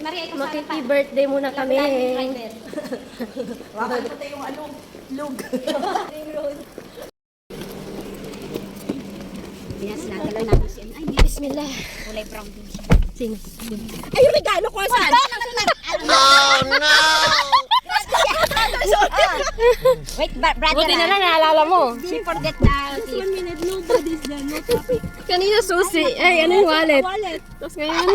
Makiki-birthday muna kami. Bakit ito yung lug? Sinagalaw natin siya. Ay, Bismillah. kulay brown din siya. Sino? Ay, yung regalo ko saan? Oh no! Wait, brother. Buti na lang naalala mo. She forget na. 1 minute, nobody's there, no topic. Kanina susi. Ay, ano yung wallet? Wallet. Tapos ngayon.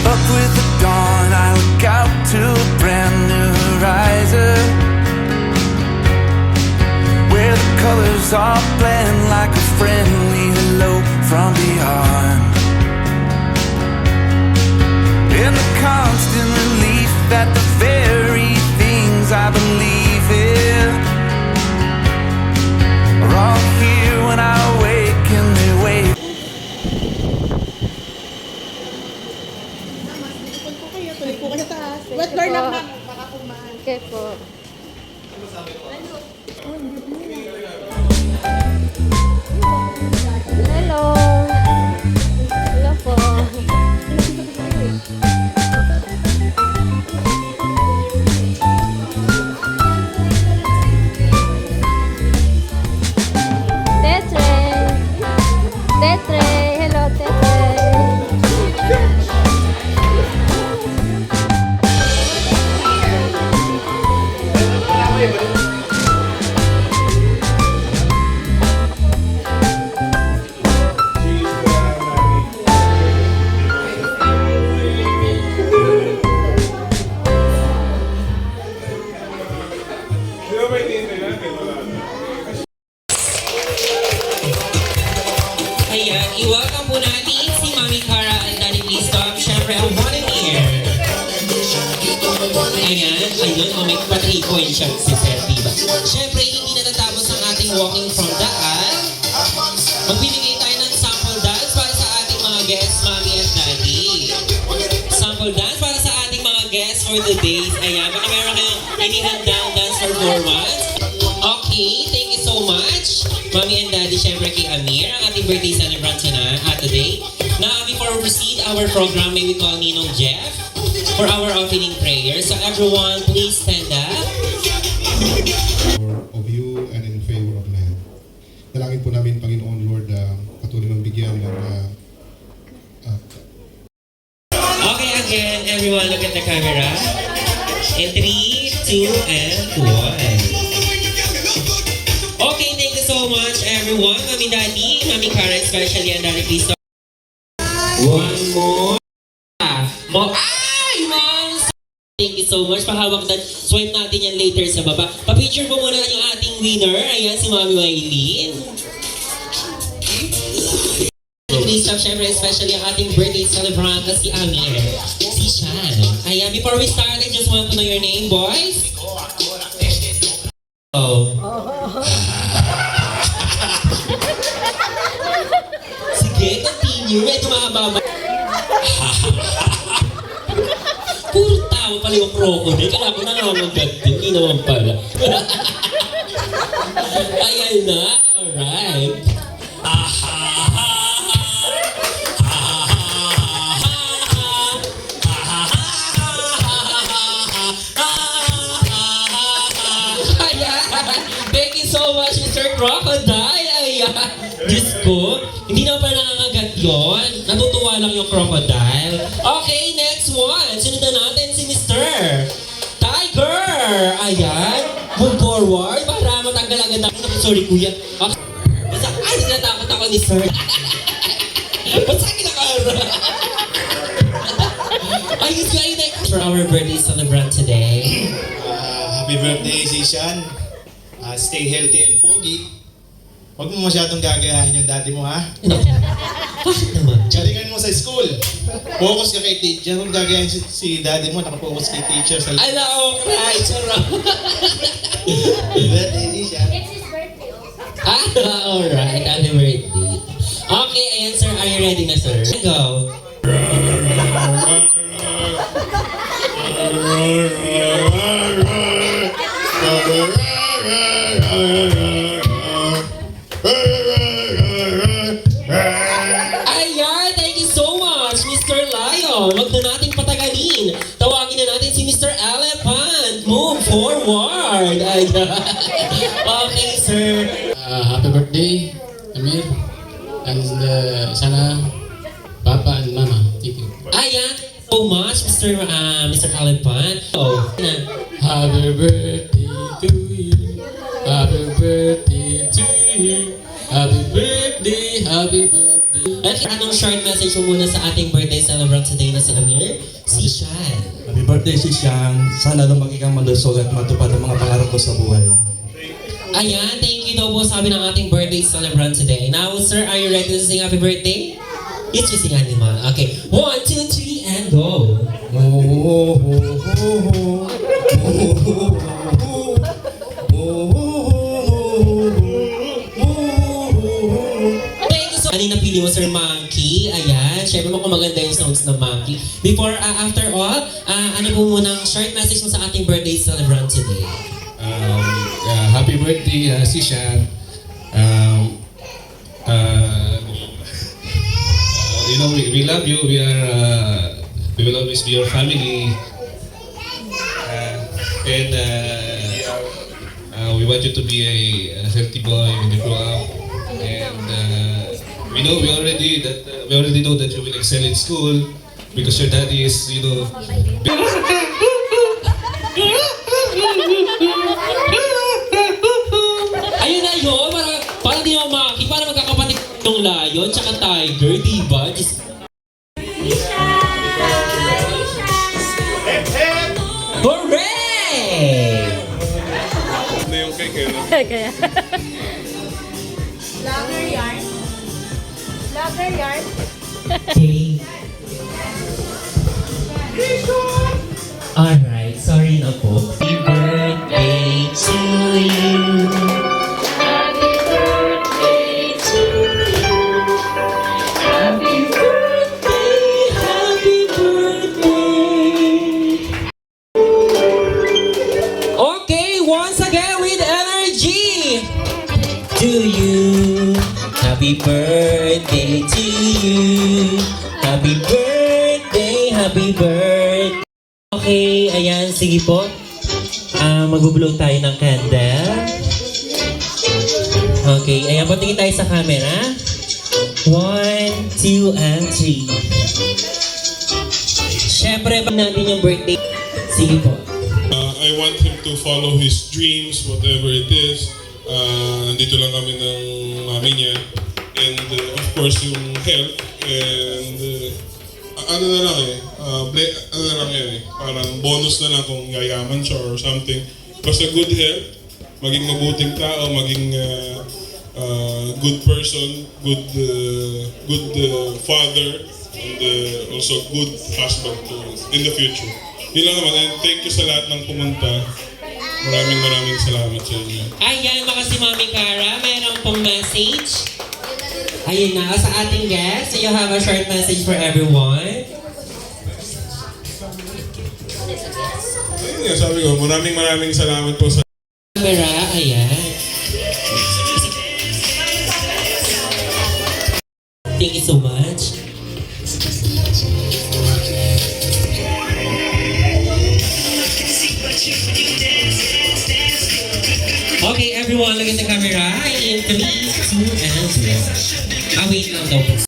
Up with the dawn, I look out to a brand new horizon, where the colors all blend like a friendly hello from beyond. In the constant relief that the very things I believe in are all here when I awake and they wait. Tuloy po kayo taas. Wet door lang na. Baka kumahan. Okay po. Hello. Hello po. Tetre. Tetre. Hello, Tetre. Ayan, i-welcome po natin si Mami Cara and Daddy Please Stop. Siyempre, ang one in here. Ayan, ayun, may pa-3 point shot si Sir Diba. Siyempre, hindi natatapos ang ating walking from daan. Magbibigay tayo ng sample dance para sa ating mga guests, Mami at Daddy. Sample dance para sa ating mga guests for today. Ayan, baka meron kayong inihandang dance performance. Okay, thank you so much, Mommy and Daddy, syempre kay Amir, ang ating birthday celebrant today. Now, before we proceed our program, may we call Ninong Jeff for our opening prayer. So everyone, please stand up. Of you and in favor of man. Dalangin po namin, Panginoon Lord, patuloy ng bigyan ng Okay, again, everyone, look at the camera. In 3, 2, and 1. Okay, thank you so much, everyone. Mami Daddy, Mami Cara, especially, and Daddy, please stop. One more. Ay, Mom! Thank you so much. Pahawak na. Swipe natin yan later sa baba. Pa-picture mo muna yung ating winner. Ayan, si Mami Maylene. Please stop, syempre, especially ang ating birthday celebrant na si Amir. Si Shan. Ayan, before we start, I just want to know your name, boys. Oh. Sige, continue. Medyo mahaba. Puro tawa pala yung crocodile. Kaya ako nangangagat din. Hindi naman pala. Ayan na. Alright. Thank you so much, Mr. Crocodile. Ayan. Diyos ko, hindi naman pa nangangagat yun. Natutuwa lang yung crocodile. Okay, next one. Sunod na natin si Mr. Tiger. Ayan. Move forward para matanggal agad ako. Sorry, kuya. Okay. Basta, ay, natakot ako ni Sir. Basta kinakara. Ayos ka, for our birthday celebrant today. Happy birthday, Sishan. Stay healthy and pogi. Huwag mo masyadong gagayahin yung daddy mo, ha? Bakit naman? Galingan mo sa school. Focus ka kay teacher. Huwag gagayahin si daddy mo, nakapokus kay teacher. Sa Ala, okay. Sarap. birthday, Sishan. It's his birthday also. Alright. Happy birthday. Okay, ayan, sir. Are you ready na, sir? Go. forward. Ayan. Okay, sir. Happy birthday, Amir. And sana Papa and Mama. Thank you. Ayan. So much, Mr. Calipan. Oh. Happy birthday to you. Happy birthday to you. Happy birthday, happy birthday. At anong short message mo muna sa ating birthday celebrant today na si Amir? Si Sean. Happy birthday si Sian. Sana lumaki kang malusog at matupad ang mga pangarap ko sa buhay. Ayan, thank you daw po sabi ng ating birthday celebrant today. Now, sir, are you ready to sing happy birthday? It's just sing animal. Okay, 1, 2, 3, and go. Thank you so much. Kanina pili mo, Sir Monkey. Ayan, syempre mo kung maganda yung sounds ng Monkey. Before, after all, ano po munang short message mo sa ating birthday celebrant today? Happy birthday, si Sian. You know, we love you. We will always be your family. And we want you to be a healthy boy when you grow up. And we already know that you will excel in school because your daddy is, you know. Ayun na yun, parang di mo Monkey, parang magkakapatid ng lion tsaka tiger, di ba? Hooray! Kaya. Okay. Alright, sorry na po. Happy birthday to you. Happy birthday to you. Happy birthday, happy birthday. Okay, once again with energy. To you. Happy birthday to you. Happy birthday, happy birthday. Okay, ayan, sige po. Mag-blow tayo ng candle. Okay, ayan po, tingin tayo sa camera. 1, 2, and 3. Siyempre, pag natin yung birthday. Sige po. I want him to follow his dreams, whatever it is. Dito lang kami ng mami niya. And of course, yung health. And ano na lang parang bonus na lang kung yayaman siya or something. Basta good health, maging mabuting tao, maging good person, good father, and also good husband in the future. Yun lang naman, and thank you sa lahat ng pumunta. Maraming salamat sa inyo. Ayan, mga si Mami Cara, meron pong message. Ayun na, sa ating guest, do you have a short message for everyone? Ayun nga, sabi ko, maraming salamat po sa Camera, ayan. Thank you so much. Okay, everyone, look at the camera. In 3, 2, and 0. Wait lang daw.